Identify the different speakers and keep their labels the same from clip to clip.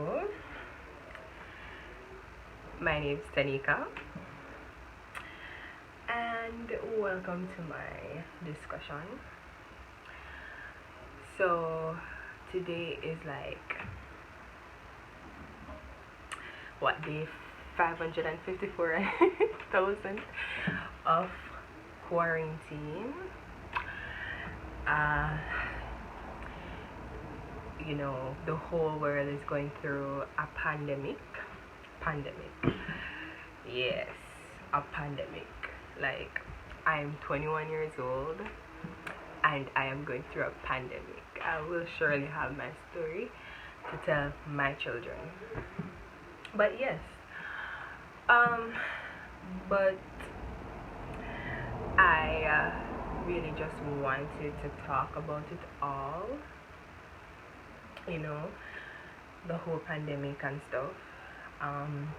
Speaker 1: Hello, my name is Tanika, and welcome to my discussion. So, today is like what day 554,000 of quarantine. Uh, the whole world is going through a pandemic. Pandemic. Yes, a pandemic. Like, I'm 21 years old and I am going through a pandemic. I will surely have my story to tell my children. But yes, um, but I really just wanted to talk about it all, you know, the whole pandemic and stuff. Um,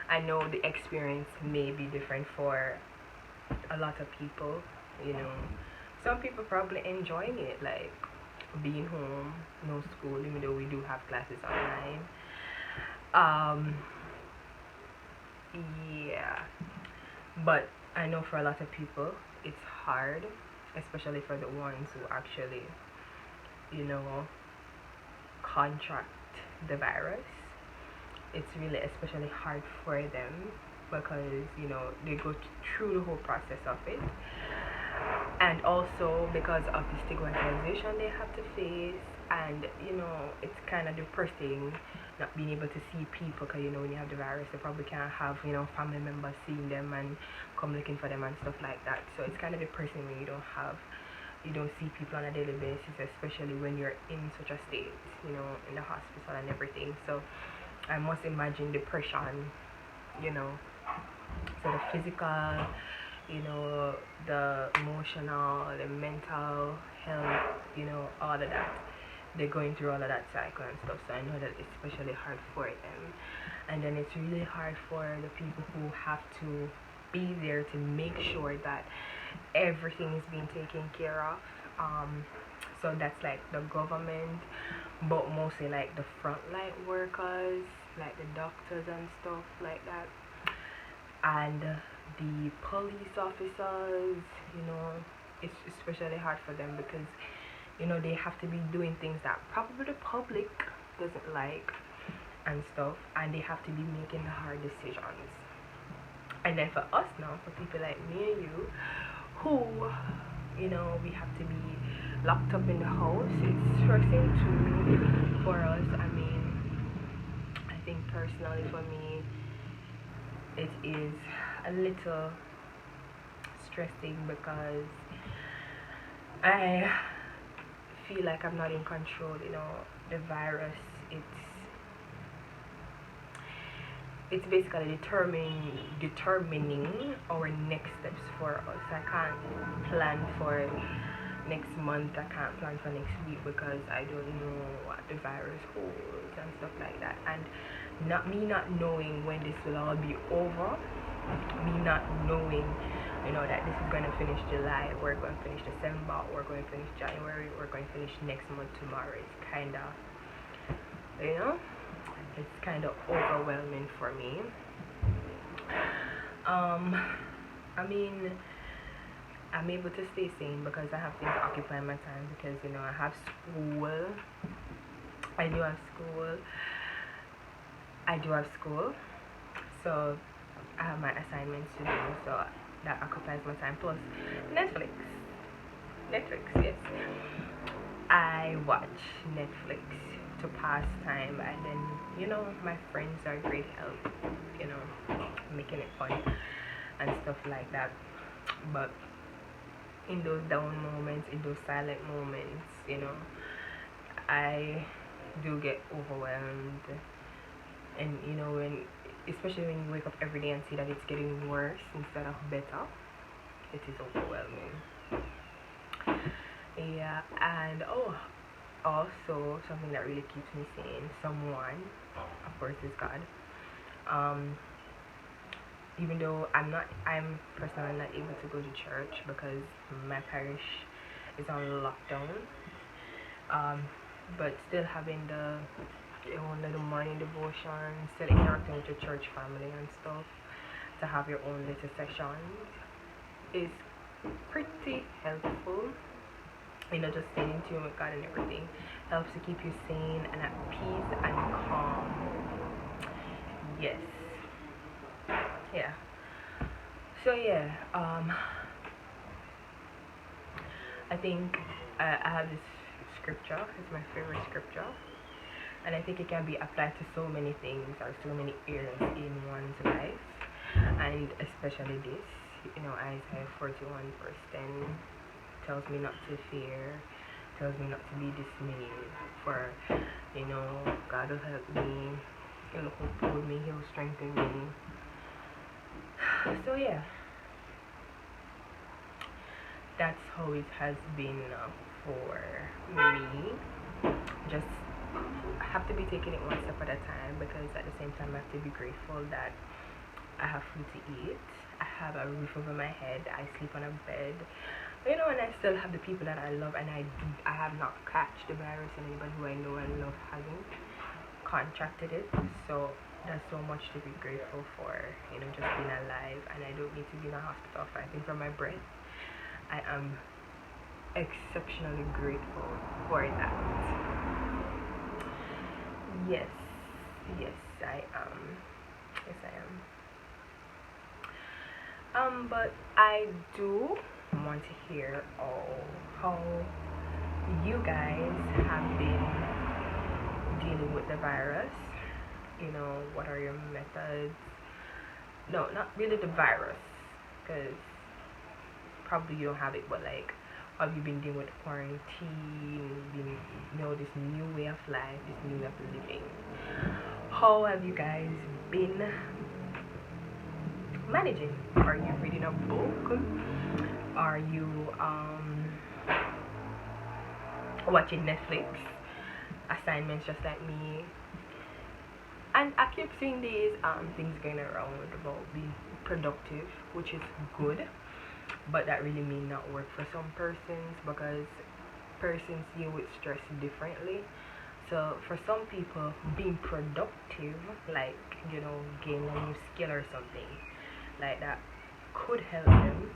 Speaker 1: I know the experience may be different for a lot of people, you know. Some people probably enjoying it, like being home, no school, even though we do have classes online. Um, yeah, but I know for a lot of people it's hard, especially for the ones who actually, you know, contract the virus. It's really especially hard for them because they go through the whole process of it, and also because of the stigmatization they have to face, and it's kind of depressing not being able to see people because when you have the virus they probably can't have family members seeing them and come looking for them and stuff like that. So it's kind of depressing when you don't see people on a daily basis, especially when you're in such a state, in the hospital and everything. So I must imagine depression, you know so the physical, the emotional, the mental health, all of that. They're going through all of that cycle and stuff. So I know that it's especially hard for them. And then it's really hard for the people who have to be there to make sure that everything is being taken care of. So that's like the government, but mostly like the frontline workers, like the doctors and stuff like that, and the police officers. It's especially hard for them because they have to be doing things that probably the public doesn't like and stuff, and they have to be making the hard decisions. And then for us now, for people like me and you, who we have to be locked up in the house, it's stressing too for us. I mean, I think personally for me it is a little stressing because I feel like I'm not in control. The virus, it's basically determining our next steps for us. I can't plan for next month, I can't plan for next week because I don't know what the virus holds and stuff like that. And not knowing when this will all be over, me not knowing that this is going to finish July, we're going to finish December, we're going to finish January, we're going to finish next month tomorrow. It's kind of it's kind of overwhelming for me. I mean, I'm able to stay sane because I have things occupying my time because I have school. I do have school. So I have my assignments to do, so that occupies my time. Plus Netflix. Yes. I watch Netflix to pass time, and then my friends are great help, making it fun and stuff like that. But in those down moments, in those silent moments, I do get overwhelmed. And when, especially when you wake up every day and see that it's getting worse instead of better, it is overwhelming. Yeah. And also something that really keeps me sane, someone, of course, is God. Even though I'm personally not able to go to church because my parish is on lockdown, but still having the your own little morning devotion, still interacting with your church family and stuff, to have your own little sessions is pretty helpful. Just staying in tune with God and everything helps to keep you sane and at peace and calm. Yes. Yeah. So yeah, I think I have this scripture. It's my favorite scripture, and I think it can be applied to so many things or so many areas in one's life, and especially this. Isaiah 41 verse 10 tells me not to fear, tells me not to be dismayed, for God will help me, He'll uphold me, He'll strengthen me. So yeah, that's how it has been for me. Just have to be taking it one step at a time, because at the same time I have to be grateful that I have food to eat, I have a roof over my head, I sleep on a bed, and I still have the people that I love, and I have not catched the virus, and anybody who I know and love hasn't contracted it. So there's so much to be grateful for, just being alive, and I don't need to be in a hospital fighting for my breath. I am exceptionally grateful for that. Yes, I am. Yes, I am. But I do want to hear how you guys have been dealing with the virus. What are your methods? No, not really the virus, because probably you don't have it, but like, have you been dealing with quarantine, this new way of life, this new way of living? How have you guys been managing? Are you reading a book? Are you watching Netflix assignments just like me? And I keep seeing these things going around about being productive, which is good, but that really may not work for some persons, because persons deal with stress differently. So for some people, being productive, like gaining a new skill or something like that, could help them,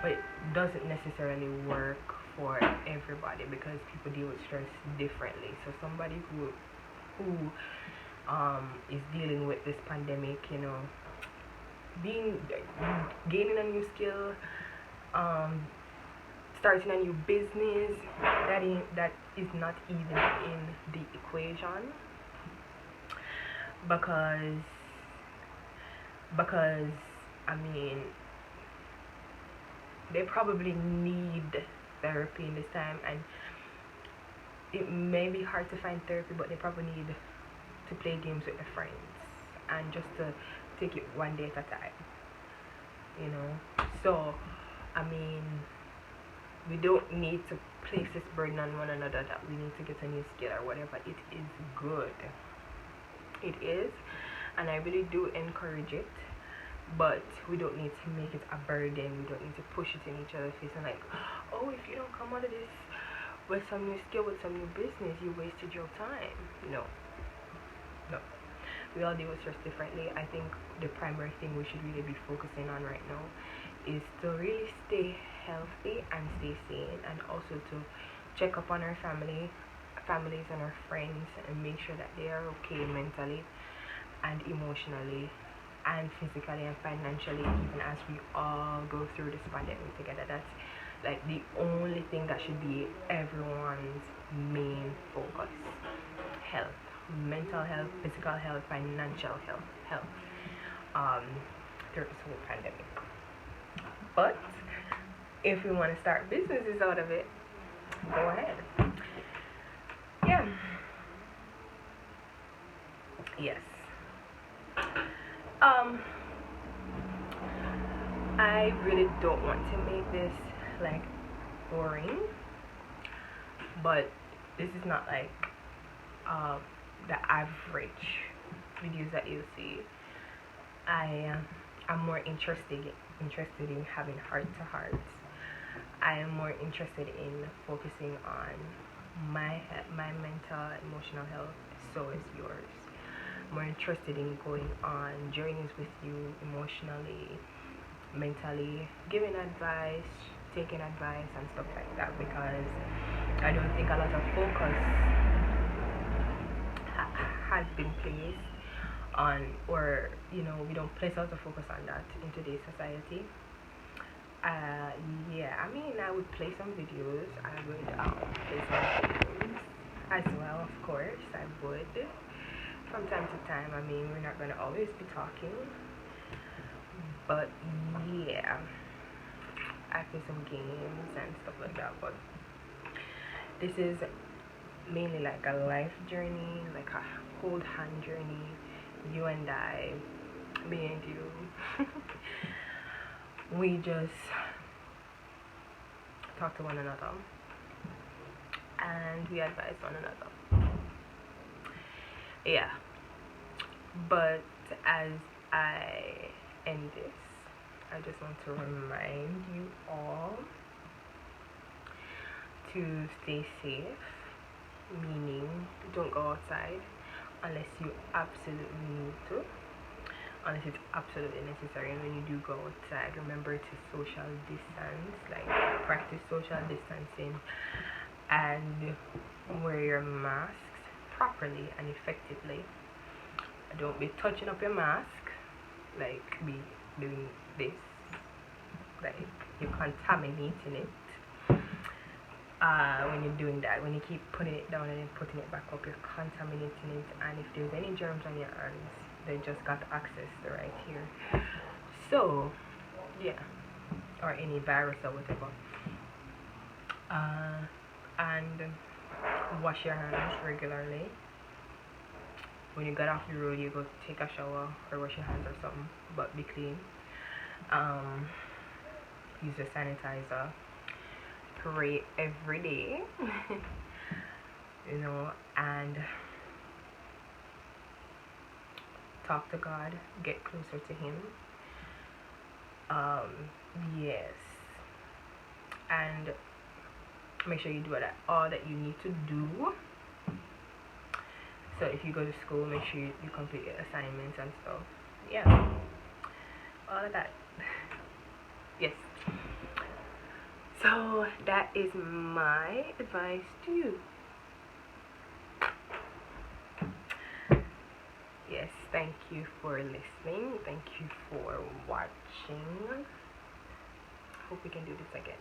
Speaker 1: but it doesn't necessarily work for everybody, because people deal with stress differently. So somebody who is dealing with this pandemic, gaining a new skill, starting a new business, that is not even in the equation, because I mean, they probably need therapy in this time, and it may be hard to find therapy, but they probably need to play games with their friends and just to take it one day at a time. So I mean, we don't need to place this burden on one another that we need to get a new skill or whatever. It is good, it is, and I really do encourage it, but we don't need to make it a burden. We don't need to push it in each other's face and like, oh, if you don't come out of this with some new skill, with some new business, you wasted your time. No, we all deal with stress differently. I think the primary thing we should really be focusing on right now is to really stay healthy and stay sane, and also to check up on our families and our friends, and make sure that they are okay mentally and emotionally and physically and financially, even as we all go through this pandemic together. That's like the only thing that should be everyone's main focus: health, mental health, physical health, financial health through this whole pandemic. But if we want to start businesses out of it, go ahead. Yeah. Yes. I really don't want to make this like boring, but this is not like the average videos that you see. I'm more interested in having heart to hearts. I am more interested in focusing on my mental, emotional health, so is yours. More interested in going on journeys with you emotionally, mentally, giving advice, taking advice, and stuff like that, because I don't think a lot of focus has been placed on, or we don't place a lot of focus on that in today's society. Yeah, I mean, I would play some videos. I would play some videos as well, of course. I would from time to time. I mean, we're not gonna always be talking, but yeah, I play some games and stuff like that. But this is mainly like a life journey, like a hold hand journey. You and I, me and you, we just talk to one another and we advise one another. Yeah, but as I end this, I just want to remind you all to stay safe, meaning don't go outside unless you absolutely need to, unless it's absolutely necessary. And when you do go outside, remember to social distance, like practice social distancing, and wear your masks properly and effectively. Don't be touching up your mask, like be doing this, like you're contaminating it. When you're doing that, when you keep putting it down and then putting it back up, you're contaminating it, and if there's any germs on your hands, they just got access to right here. So yeah, or any virus or whatever. And wash your hands regularly. When you get off the road, you go take a shower or wash your hands or something, but be clean. Use a sanitizer. Pray every day. And talk to God, get closer to Him. Yes, and make sure you do all that you need to do. So if you go to school, make sure you complete your assignments and stuff. Yeah, all of that. Yes. So that is my advice to you. Yes, thank you for listening. Thank you for watching. Hope we can do this again.